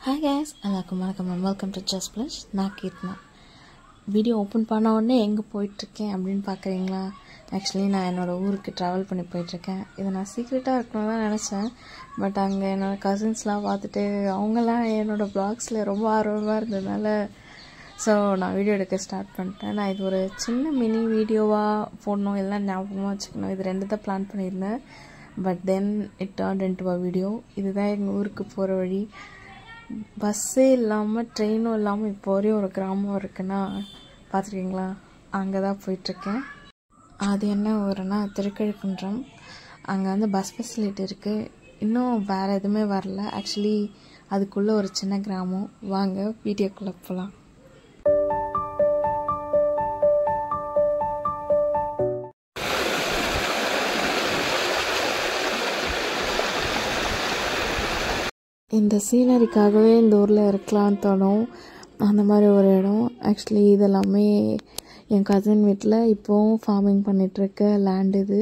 Hi guys, welcome and welcome to Just Plus. நான் Keerthana. Video open பண்ண உடனே எங்கே போயிட்டுருக்கேன் அப்படின்னு பார்க்குறீங்களா? ஆக்சுவலி நான் என்னோடய ஊருக்கு ட்ராவல் பண்ணி போயிட்டுருக்கேன். இதை நான் சீக்ரெட்டாக இருக்கணும்னு தான் நினச்சேன். பட் அங்கே என்னோடய கசின்ஸ்லாம் பார்த்துட்டு அவங்களாம் என்னோடய ப்ளாக்ஸில் ரொம்ப ஆர்வமாக இருந்ததுனால ஸோ நான் வீடியோ எடுக்க ஸ்டார்ட் பண்ணிட்டேன். நான் இது ஒரு சின்ன மினி வீடியோவாக போடணும், எல்லாம் ஞாபகமாக வச்சுக்கணும், இது ரெண்டு தான் பிளான் பண்ணியிருந்தேன். But then it turned into a video. இதுதான் எங்கள் ஊருக்கு போகிற வழி. பஸ்ஸே இல்லாமல் ட்ரெயினும் இல்லாமல் இப்போ வரையும் ஒரு கிராமம் இருக்குன்னா பார்த்துருக்கீங்களா? அங்கே தான் போயிட்டுருக்கேன். அது என்ன ஊருன்னா திருக்கழுக்குன்றம். அங்கே வந்து பஸ் ஃபெசிலிட்டி இருக்குது. இன்னும் வேறு எதுவுமே வரல. ஆக்சுவலி அதுக்குள்ளே ஒரு சின்ன கிராமம். வாங்க வீடியோக்குள்ளே போகலாம். இந்த சீனரிக்காகவே இந்த ஊரில் இருக்கலான்னு தோணும், அந்த மாதிரி ஒரு இடம். ஆக்சுவலி இதெல்லாமே என் கசின் வீட்டில் இப்போவும் ஃபார்மிங் பண்ணிகிட்ருக்க லேண்ட் இது.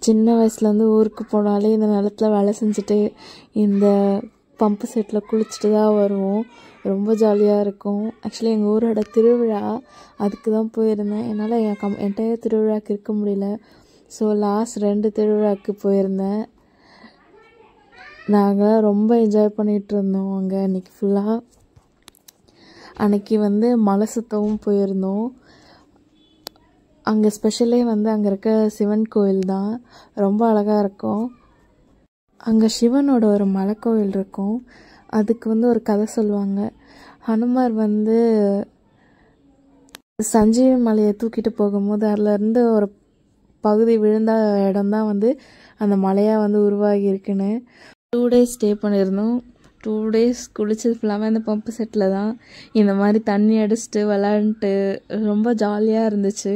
சின்ன வயசுலேருந்து ஊருக்கு போனாலே இந்த நிலத்தில் வேலை செஞ்சுட்டு இந்த பம்பு செட்டில் குளிச்சுட்டு தான் வருவோம். ரொம்ப ஜாலியாக இருக்கும். ஆக்சுவலி எங்கள் ஊரோட திருவிழா அதுக்கு தான் போயிருந்தேன். என்னால் என்டையர் திருவிழாவுக்கு இருக்க முடியல. ஸோ லாஸ்ட் 2 திருவிழாவுக்கு போயிருந்தேன். நாங்கள் ரொம்ப என்ஜாய் பண்ணிகிட்டு இருந்தோம் அங்கே அன்றைக்கி ஃபுல்லாக. அன்றைக்கி வந்து மலை சுற்றவும் போயிருந்தோம். அங்கே ஸ்பெஷலே வந்து அங்கே இருக்க சிவன் கோயில் தான். ரொம்ப அழகாக இருக்கும். அங்கே சிவனோட ஒரு மலை கோயில் இருக்கும். அதுக்கு வந்து ஒரு கதை சொல்லுவாங்க. ஹனுமார் வந்து சஞ்சீவி மலையை தூக்கிட்டு போகும்போது அதுலேருந்து ஒரு பகுதி விழுந்த இடம்தான் வந்து அந்த மலையாக வந்து உருவாகி இருக்குன்னு. 2 days ஸ்டே பண்ணியிருந்தோம். 2 days குளிச்சது ஃபுல்லாமே அந்த பம்பு செட்டில் தான். இந்த மாதிரி தண்ணி அடிச்சுட்டு விளாண்டுட்டு ரொம்ப ஜாலியாக இருந்துச்சு.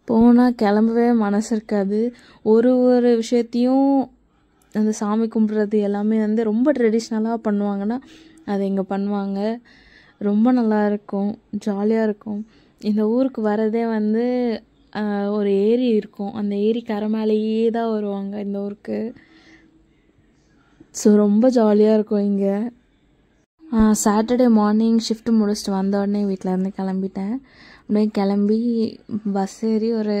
போனால் கிளம்பவே மனசு இருக்காது. ஒரு விஷயத்தையும் அந்த சாமி கும்பிட்றது எல்லாமே வந்து ரொம்ப ட்ரெடிஷ்னலாக பண்ணுவாங்கன்னா அது இங்கே பண்ணுவாங்க. ரொம்ப நல்லா இருக்கும், ஜாலியாக இருக்கும். இந்த ஊருக்கு வரதே வந்து ஒரு ஏரி இருக்கும். அந்த ஏரி கரை மேலேயே தான் வருவாங்க இந்த ஊருக்கு. ஸோ ரொம்ப ஜாலியாக இருக்கும் இங்கே. சாட்டர்டே மார்னிங் ஷிஃப்ட் முடிச்சுட்டு வந்த உடனே வீட்டிலேருந்து கிளம்பிட்டேன். அப்படியே கிளம்பி பஸ் ஏறி ஒரு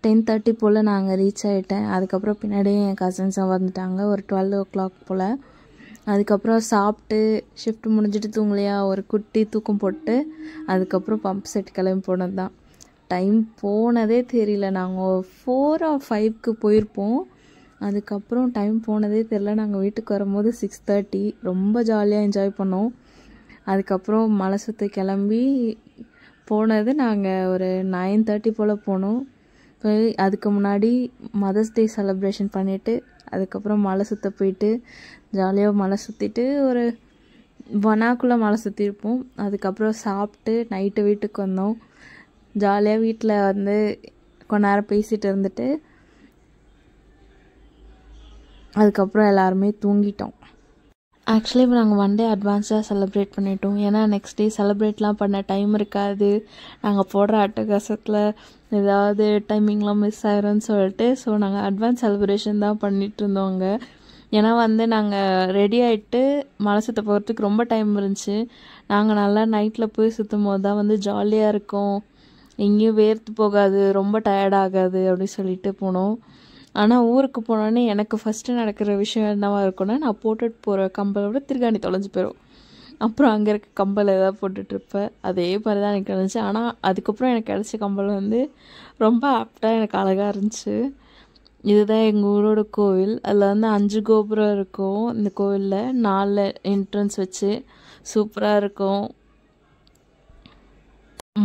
10:30 போல் நாங்கள் ரீச் ஆகிட்டேன். அதுக்கப்புறம் பின்னாடியே என் கசின்ஸும் வந்துட்டாங்க ஒரு 12 o'clock போல். அதுக்கப்புறம் சாப்பிட்டு ஷிஃப்ட் முடிஞ்சிட்டு தூங்கலையா, ஒரு குட்டி தூக்கம் போட்டு அதுக்கப்புறம் பம்ப் செட் கிளம்பி போனது தான். டைம் போனதே தெரியல. நாங்கள் 4 or 5க்கு போயிருப்போம். அதுக்கப்புறம் டைம் போனதே தெரில. நாங்கள் வீட்டுக்கு வரும்போது 6:30. ரொம்ப ஜாலியாக என்ஜாய் பண்ணோம். அதுக்கப்புறம் மலை சுற்றி கிளம்பி போனது நாங்கள் ஒரு 9:30 போல் போனோம். போய் அதுக்கு முன்னாடி மதர்ஸ் டே செலிப்ரேஷன் பண்ணிவிட்டு அதுக்கப்புறம் மலை சுற்ற போயிட்டு ஜாலியாக மலை சுற்றிட்டு ஒரு 1 hour மலை சுற்றிருப்போம். அதுக்கப்புறம் சாப்பிட்டு நைட்டு வீட்டுக்கு வந்தோம். ஜாலியாக வீட்டில் வந்து கொஞ்ச நேரம் பேசிகிட்டு இருந்துட்டு அதுக்கப்புறம் எல்லாருமே தூங்கிட்டோம். ஆக்சுவலி இப்போ நாங்கள் 1 day அட்வான்ஸாக செலிப்ரேட் பண்ணிட்டோம். ஏன்னா நெக்ஸ்ட் டே செலிப்ரேட்லாம் பண்ண டைம் இருக்காது. நாங்கள் போடுற அட்டகாசத்தில் ஏதாவது டைமிங்லாம் மிஸ் ஆயிரும்னு சொல்லிட்டு ஸோ நாங்கள் அட்வான்ஸ் செலிப்ரேஷன் தான் பண்ணிகிட்டு இருந்தோங்க. ஏன்னா வந்து நாங்கள் ரெடி ஆகிட்டு மலை சுற்ற போகிறதுக்கு ரொம்ப டைம் இருந்துச்சு. நாங்கள் நல்லா நைட்டில் போய் சுற்றும் போது தான் வந்து ஜாலியாக இருக்கும், எங்கேயும் வேர்த்து போகாது, ரொம்ப டயர்டாகாது அப்படின்னு சொல்லிட்டு போனோம். ஆனால் ஊருக்கு போனோடனே எனக்கு ஃபஸ்ட்டு நடக்கிற விஷயம் என்னவாக இருக்குன்னா, நான் போட்டுட்டு போகிற கம்பலோட திருகாணி தொலைஞ்சி போயிடும். அப்புறம் அங்கே இருக்க கம்பல் ஏதாவது போட்டுட்ருப்பேன். அதே மாதிரி தான் எனக்கு இருந்துச்சு. ஆனால் அதுக்கப்புறம் எனக்கு கிடச்ச கம்பல் வந்து ரொம்ப ஆப்டாக எனக்கு அழகாக இருந்துச்சு. இதுதான் எங்கள் ஊரோட கோவில். அதில் வந்து 5 கோபுரம் இருக்கும். இந்த கோவிலில் 4 என்ட்ரன்ஸ் வச்சு சூப்பராக இருக்கும்.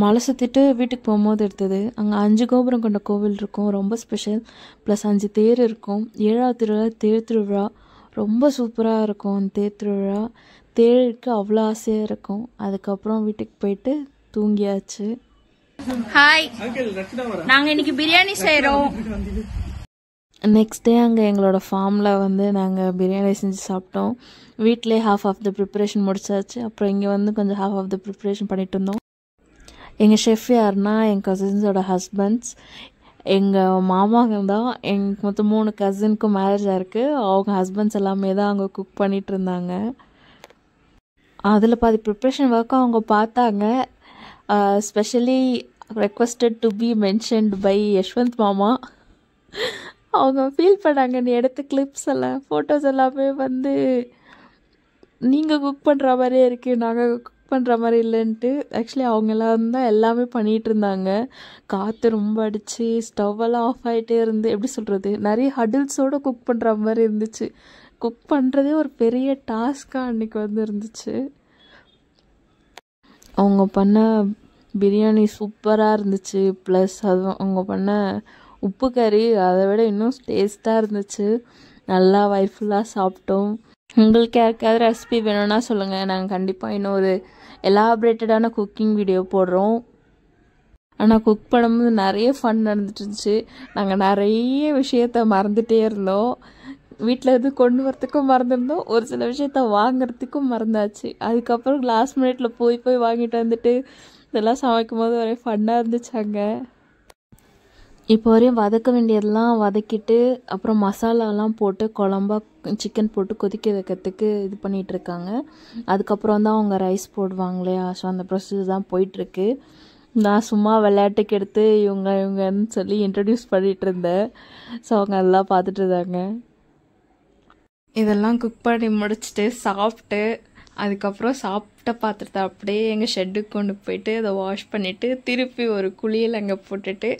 மலை சுற்றிட்டு வீட்டுக்கு போகும்போது எடுத்தது. அங்கே 5 கோபுரம் கொண்ட கோவில் இருக்கும், ரொம்ப ஸ்பெஷல். ப்ளஸ் 5 தேர் இருக்கும். 7வது திருவிழா தேர் திருவிழா ரொம்ப சூப்பராக இருக்கும். அந்த தேர் திருவிழா தேருக்கு அவ்வளோ ஆசையாக இருக்கும். அதுக்கப்புறம் வீட்டுக்கு போயிட்டு தூங்கியாச்சு. ஹாய், நாங்கள் இன்னைக்கு பிரியாணி செய்கிறோம். நெக்ஸ்ட் டே அங்கே எங்களோட ஃபார்மில் வந்து நாங்கள் பிரியாணி செஞ்சு சாப்பிட்டோம். வீட்டிலே half of the ப்ரிப்பரேஷன் முடிச்சாச்சு. அப்புறம் இங்கே வந்து கொஞ்சம் half of the ப்ரிப்பரேஷன் பண்ணிட்டு இருந்தோம். எங்கள் ஷெஃப் யாருன்னா என் கசின்ஸோட ஹஸ்பண்ட்ஸ். எங்கள் மாமாங்க தான். எங்களுக்கு மொத்தம் 3 கசினுக்கும் மேரேஜ் ஆயிருக்கு. அவங்க ஹஸ்பண்ட்ஸ் எல்லாமே தான் அங்கே குக் பண்ணிகிட்டு இருந்தாங்க. அதில் பாதி ப்ரிப்ரேஷன் ஒர்க்காக அவங்க பார்த்தாங்க. Specially requested to be mentioned by Yashwant மாமா. அவங்க ஃபீல் பண்ணாங்க, நீ எடுத்த கிளிப்ஸ் எல்லாம் ஃபோட்டோஸ் எல்லாமே வந்து நீங்கள் குக் பண்ணுற மாதிரியே இருக்குது, நாங்கள் குக் பண்ணுற மாதிரி இல்லைன்ட்டு. ஆக்சுவலி அவங்க எல்லாம் தான் எல்லாமே பண்ணிகிட்டு இருந்தாங்க. காற்று ரொம்ப அடித்து ஸ்டவ்வெல்லாம் ஆஃப் ஆகிட்டே இருந்து, எப்படி சொல்கிறது, நிறைய ஹடில்ஸோடு குக் பண்ணுற மாதிரி இருந்துச்சு. குக் பண்ணுறதே ஒரு பெரிய டாஸ்க்காக அன்றைக்கி வந்து இருந்துச்சு. அவங்க பண்ண பிரியாணி சூப்பராக இருந்துச்சு. ப்ளஸ் அதுவும் அவங்க பண்ண உப்பு கறி அதை விட இன்னும் டேஸ்ட்டாக இருந்துச்சு. நல்லா வயிறுஃபுல்லாக சாப்பிட்டோம். உங்களுக்கு யாருக்காவது ரெசிபி வேணும்னா சொல்லுங்கள், நாங்கள் கண்டிப்பாக இன்னும் ஒரு எலாபரேட்டடான குக்கிங் வீடியோ போடுறோம். ஆனால் குக் பண்ணும்போது நிறைய ஃபன் நடந்துட்டு இருந்துச்சு. நாங்கள் நிறைய விஷயத்த மறந்துகிட்டே இருந்தோம். வீட்டில் இருந்து கொண்டு வரத்துக்கும் மறந்துருந்தோம், ஒரு சில விஷயத்த வாங்கிறதுக்கும் மறந்தாச்சு. அதுக்கப்புறம் லாஸ்ட் மினிட்ல போய் வாங்கிட்டு வந்துட்டு இதெல்லாம் சமைக்கும் போது ஒரே ஃபன்னாக இருந்துச்சாங்க. இப்போ வரையும் வதக்க வேண்டியதெல்லாம் வதக்கிட்டு அப்புறம் மசாலாலாம் போட்டு குழம்பா சிக்கன் போட்டு கொதிக்க வைக்கிறதுக்கு இது பண்ணிகிட்ருக்காங்க. அதுக்கப்புறம் தான் அவங்க ரைஸ் போடுவாங்களே. ஸோ அந்த ப்ரொசீஜர் தான் போயிட்டுருக்கு. நான் சும்மா விளையாட்டுக்கு எடுத்து இவங்கன்னு சொல்லி இன்ட்ரடியூஸ் பண்ணிகிட்டு இருந்தேன். ஸோ அவங்க அதெல்லாம் பார்த்துட்டு இருந்தாங்க. இதெல்லாம் குக் பண்ணி முடிச்சுட்டு சாப்பிட்டு அதுக்கப்புறம் சாப்பிட்ட பாத்திரத்தை அப்படியே எங்கள் ஷெட்டுக்கு கொண்டு போயிட்டு அதை வாஷ் பண்ணிவிட்டு திருப்பி ஒரு குளியல் அங்கே போட்டுட்டு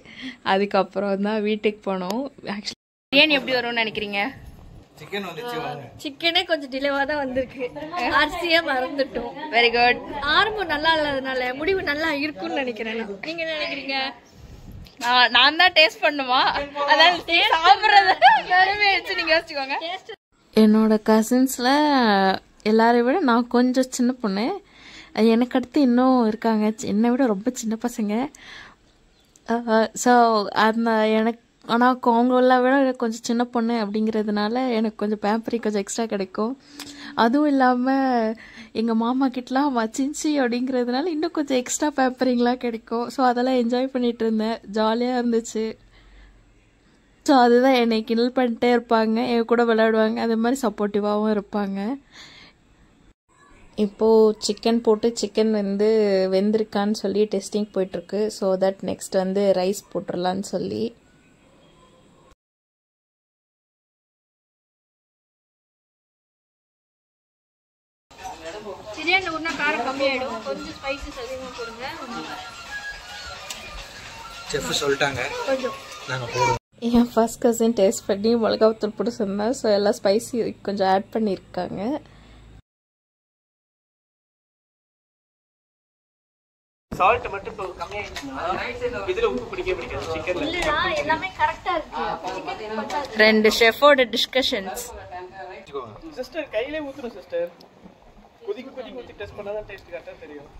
அதுக்கப்புறம் தான் வீட்டுக்கு போனோம். ஆக்சுவலி பிரியாணி எப்படி வரும்னு நினைக்கிறீங்க? சிக்கனே கொஞ்சம் டிலேவா தான் வந்திருக்கு, அரிசியா மறந்துட்டோம். Very good. ஆரம்பம் நல்லா இல்லாதனால முடிவு நல்லா இருக்கும்னு நினைக்கிறேன். நீங்க என்ன நினைக்கிறீங்க? நான் தான் டேஸ்ட் பண்ணுமா, அதாவது சாப்பிட்றத நீங்க யோசிச்சுக்கோங்க. என்னோட கசின்ஸில் எல்லாரையும் விட நான் கொஞ்சம் சின்ன பொண்ணு. எனக்கு அடுத்து இன்னும் இருக்காங்க என்னை விட ரொம்ப சின்ன பசங்க. ஸோ அந்த எனக்கு ஆனால் அவங்கள விட கொஞ்சம் சின்ன பொண்ணு அப்படிங்கிறதுனால எனக்கு கொஞ்சம் பேம்பரிங் கொஞ்சம் எக்ஸ்ட்ரா கிடைக்கும். அதுவும் இல்லாமல் எங்கள் மாமா கிட்டலாம் மச்சின்ச்சி அப்படிங்கிறதுனால இன்னும் கொஞ்சம் எக்ஸ்ட்ரா பேம்பரிங்லாம் கிடைக்கும். ஸோ அதெல்லாம் என்ஜாய் பண்ணிகிட்டு இருந்தேன், ஜாலியாக இருந்துச்சு. ஸோ அதுதான் என்னை கிண்டல் பண்ணிட்டே இருப்பாங்க, என் கூட விளையாடுவாங்க, அதே மாதிரி சப்போர்ட்டிவாகவும் இருப்பாங்க. இப்போது சிக்கன் போட்டு சிக்கன் வந்து வெந்திருக்கான்னு சொல்லி டெஸ்டிங் போயிட்டுருக்கு. ஸோ தட் நெக்ஸ்ட் வந்து ரைஸ் போட்டுடலான்னு சொல்லி. பிரியாணி ஊர்னா காரம் கம்மியாயிடும், கொஞ்சம் ஸ்பைசஸ் அதிகமாக போடுங்க. செஃப் சொல்லிட்டாங்க, கொஞ்சம் நாங்கள் போடுவோம். என் ஃபர்ஸ்ட் கசின் டேஸ்ட் பண்ணி மிளகாத்தூள் போட்டு சொன்னேன். ஸோ எல்லாம் ஸ்பைசி கொஞ்சம் ஆட் பண்ணியிருக்காங்க. சால்ட் மட்டும் கம்மியாயிடுச்சுன்னா இதுல உப்பு பிடிக்காது சிக்கன்ல. இல்லடா எல்லாமே கரெக்ட்டா இருக்கு. ரெண்டு ஷெஃபோட டிஸ்கஷன்ஸ். சிஸ்டர் கையிலே ஊத்துறோம் சிஸ்டர், கொதிக்கு ஊத்தி டெஸ்ட் பண்ணாதான் டேஸ்ட் கரெக்டா தெரியும்.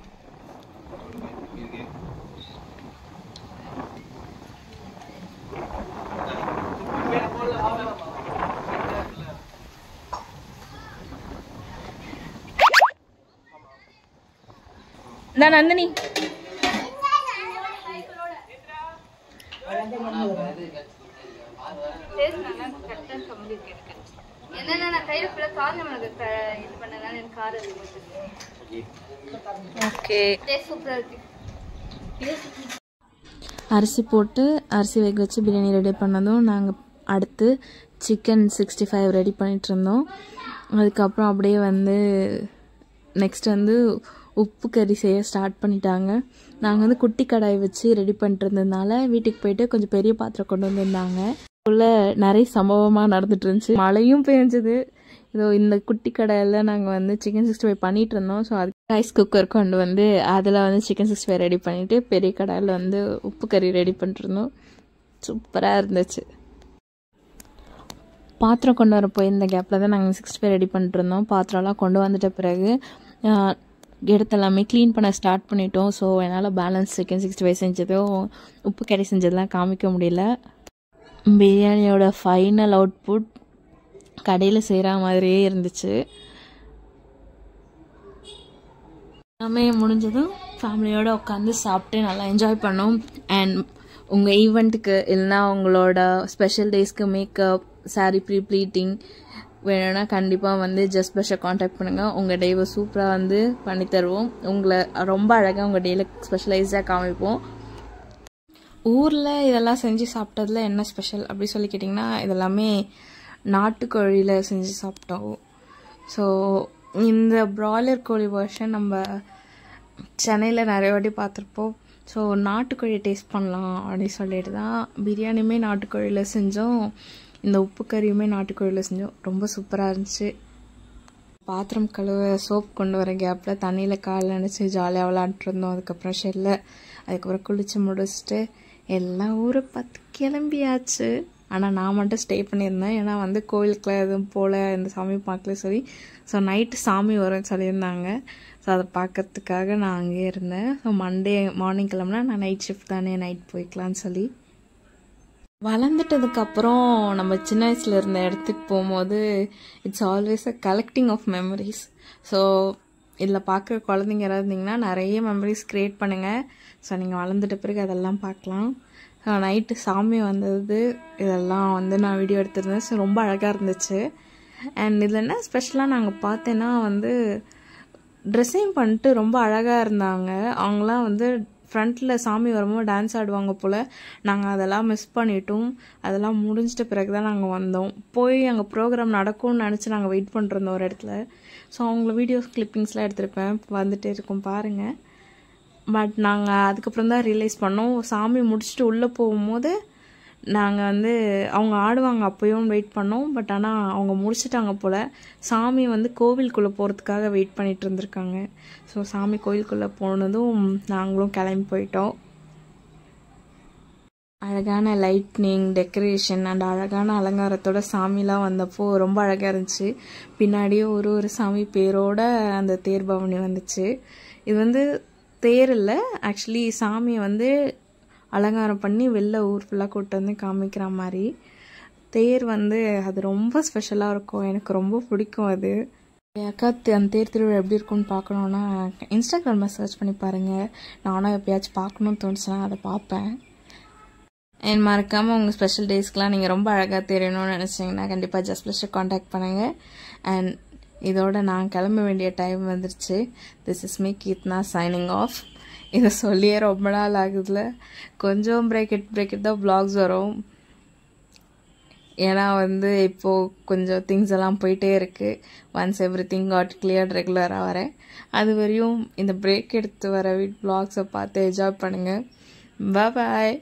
நந்தினி என்னன்னா கையில ஃபுல்லா காஞ்ச மிளகு இது பண்ணனால எனக்கு காரம் ஓகே. டேஸ்ட் சூப்பரா இருக்கு. அரிசி போட்டு அரிசி வேக வச்சு பிரியாணி ரெடி பண்ணதும் நாங்கள் அடுத்து சிக்கன் 65 ரெடி பண்ணிட்டு இருந்தோம். அதுக்கப்புறம் அப்படியே வந்து நெக்ஸ்ட் வந்து உப்பு கறி செய்ய ஸ்டார்ட் பண்ணிட்டாங்க. நாங்கள் வந்து குட்டி கடாய் வச்சு ரெடி பண்ணிட்டு இருந்ததுனால வீட்டுக்கு போயிட்டு கொஞ்சம் பெரிய பாத்திரம் கொண்டு வந்திருந்தாங்க. உள்ள நிறைய சம்பவமாக நடந்துட்டு இருந்துச்சு, மழையும் பெஞ்சது. இதோ இந்த குட்டி கடாயில் நாங்கள் வந்து சிக்கன் 65 பண்ணிட்டு இருந்தோம். ஸோ அது ரைஸ் குக்கர் கொண்டு வந்து அதில் வந்து சிக்கன் 65 ரெடி பண்ணிவிட்டு பெரிய கடாயில் வந்து உப்பு கறி ரெடி பண்ணிட்டுருந்தோம். சூப்பராக இருந்துச்சு. பாத்திரம் கொண்டு வர போயிருந்த கேப்பில் தான் நாங்கள் 65 ரெடி பண்ணிட்டுருந்தோம். பாத்திரம்லாம் கொண்டு வந்துட்ட பிறகு எடுத்து எல்லாமே க்ளீன் பண்ண ஸ்டார்ட் பண்ணிட்டோம். ஸோ என்னால் பேலன்ஸ் சிக்கன் 65 செஞ்சதும் உப்பு கறி செஞ்சதெல்லாம் காமிக்க முடியல. பிரியாணியோட ஃபைனல் அவுட்புட் கடையில் செய்கிற மாதிரியே இருந்துச்சு. எல்லாமே முடிஞ்சதும் ஃபேமிலியோடு உட்காந்து சாப்பிட்டு நல்லா என்ஜாய் பண்ணோம். அண்ட் உங்கள் ஈவெண்ட்டுக்கு இல்லைனா உங்களோட ஸ்பெஷல் டேஸ்க்கு மேக்கப், சாரீ ப்ளீட்டிங் வேணும்னா கண்டிப்பாக வந்து ஜஸ்ட் ப்ளஷை காண்டாக்ட் பண்ணுங்கள். உங்கள் டேவை சூப்பராக வந்து பண்ணித்தருவோம். உங்களை ரொம்ப அழகாக உங்கள் டேயில் ஸ்பெஷலைஸாக காமிப்போம். ஊரில் இதெல்லாம் செஞ்சு சாப்பிட்டதுல என்ன ஸ்பெஷல் அப்படி சொல்லி கேட்டிங்கன்னா, இதெல்லாமே நாட்டுக்கோழியில் செஞ்சு சாப்பிட்டோம். ஸோ இந்த ப்ராய்லர் கோழி வெர்ஷன் நம்ம சென்னையில் நிறைய வாட்டி பார்த்துருப்போம். ஸோ நாட்டுக்கோழி டேஸ்ட் பண்ணலாம் அப்படின்னு சொல்லிட்டு தான் பிரியாணியுமே நாட்டுக்கோழியில் செஞ்சோம். இந்த உப்பு கறியுமே நாட்டுக்கோழியில் செஞ்சோம். ரொம்ப சூப்பராக இருந்துச்சு. பாத்திரம் கழுவ சோப் கொண்டு வர கேப்பில் தண்ணியில் கால் நினச்சி ஜாலியாக விளாண்டுட்டு இருந்தோம். அதுக்கப்புறம் ஷெல்ல அதுக்கப்புறம் குளித்து முடிச்சுட்டு எல்லாம் ஊரை பார்த்து கிளம்பியாச்சு. ஆனால் நான் மட்டும் ஸ்டே பண்ணியிருந்தேன். ஏன்னா வந்து கோவிலுக்குலாம் எதுவும் போல் இந்த சாமி பார்க்கல சொல்லி. ஸோ நைட்டு சாமி வரும்னு சொல்லியிருந்தாங்க. ஸோ அதை பார்க்கறதுக்காக நான் அங்கேயே இருந்தேன். ஸோ மண்டே மார்னிங் கிளம்புனா நான் நைட் ஷிஃப்ட் தானே, நைட் போய்க்கலான்னு சொல்லி. வளர்ந்துட்டதுக்கப்புறம் நம்ம சின்ன வயசில் இருந்த இடத்துக்கு போகும்போது it's always a collecting of memories. So இதில் பார்க்குற குழந்தைங்க யாராவது இருந்தீங்கன்னா நிறைய மெமரிஸ் க்ரியேட் பண்ணுங்கள். ஸோ நீங்கள் வளர்ந்துட்ட பிறகு அதெல்லாம் பார்க்கலாம். ஸோ நைட்டு சாமி வந்தது இதெல்லாம் வந்து நான் வீடியோ எடுத்திருந்தேன். ஸோ ரொம்ப அழகாக இருந்துச்சு. அண்ட் இதில் என்ன ஸ்பெஷலாக நாங்கள் பார்த்தேன்னா வந்து ட்ரெஸ்ஸிங் பண்ணிட்டு ரொம்ப அழகாக இருந்தாங்க. அவங்களாம் வந்து ஃப்ரண்ட்டில் சாமி வரும்போது டான்ஸ் ஆடுவாங்க போல். நாங்கள் அதெல்லாம் மிஸ் பண்ணிட்டோம். அதெல்லாம் முடிஞ்சிட்ட பிறகு தான் நாங்கள் வந்தோம். போய் அங்கே ப்ரோக்ராம் நடக்கும்னு நினச்சி நாங்கள் வெயிட் பண்ணிருந்தோம் ஒரு இடத்துல. ஸோ அவங்கள வீடியோஸ் கிளிப்பிங்ஸ்லாம் எடுத்திருப்பேன், வந்துட்டே இருக்கும் பாருங்கள். பட் நாங்கள் அதுக்கப்புறம் தான் ரியலைஸ் பண்ணோம். சாமி முடிச்சுட்டு உள்ளே போகும்போது நாங்கள் வந்து அவங்க ஆடுவாங்க அப்போயும் வெயிட் பண்ணோம். பட் ஆனால் அவங்க முடிச்சிட்டாங்க போல். சாமி வந்து கோவிலுக்குள்ளே போகிறதுக்காக வெயிட் பண்ணிகிட்டு இருந்திருக்காங்க. ஸோ சாமி கோவிலுக்குள்ளே போனதும் நாங்களும் கிளம்பி போயிட்டோம். அழகான லைட்னிங் டெக்கரேஷன் அண்ட் அழகான அலங்காரத்தோட சாமிலாம் வந்தப்போ ரொம்ப அழகாக இருந்துச்சு. பின்னாடியே ஒரு சாமி பேரோட அந்த தேர் பவனி வந்துச்சு. இது வந்து தேர் இல்லை, ஆக்சுவலி சாமியை வந்து அலங்காரம் பண்ணி வெளில ஊர் ஃபுல்லாக கூப்பிட்டு வந்து காமிக்கிற மாதிரி தேர் வந்து அது ரொம்ப ஸ்பெஷலாக இருக்கும். எனக்கு ரொம்ப பிடிக்கும் அது. அக்கா அந்த தேர் திருவிழா எப்படி இருக்கும்னு பார்க்கணுன்னா இன்ஸ்டாகிராமில் சர்ச் பண்ணி பாருங்கள். நானும் எப்பயாச்சும் பார்க்கணுன்னு தோணுச்சுன்னா அதை பார்ப்பேன். அண்ட் மறக்காமல் உங்கள் ஸ்பெஷல் டேஸ்க்கெலாம் நீங்கள் ரொம்ப அழகாக தெரியணும்னு நினச்சிங்கன்னா கண்டிப்பாக ஜஸ்ட் ப்ளஷை காண்டாக்ட் பண்ணுங்கள். அண்ட் இதோட நான் கிளம்ப வேண்டிய டைம் வந்துருச்சு. This is me Keerthana signing off. இதை சொல்லியே ரொம்ப நாள் ஆகுதுல. கொஞ்சம் பிரேக்கெட் தான் வ்ளாக்ஸ் வரும். ஏன்னா வந்து இப்போது கொஞ்சம் திங்ஸ் எல்லாம் போயிட்டே இருக்குது. Once everything got clear ரெகுலராக வரேன். அது வரையும் இந்த பிரேக் எடுத்து வர வ்ளாக்ஸை பார்த்து என்ஜாய் பண்ணுங்கள். பாய்.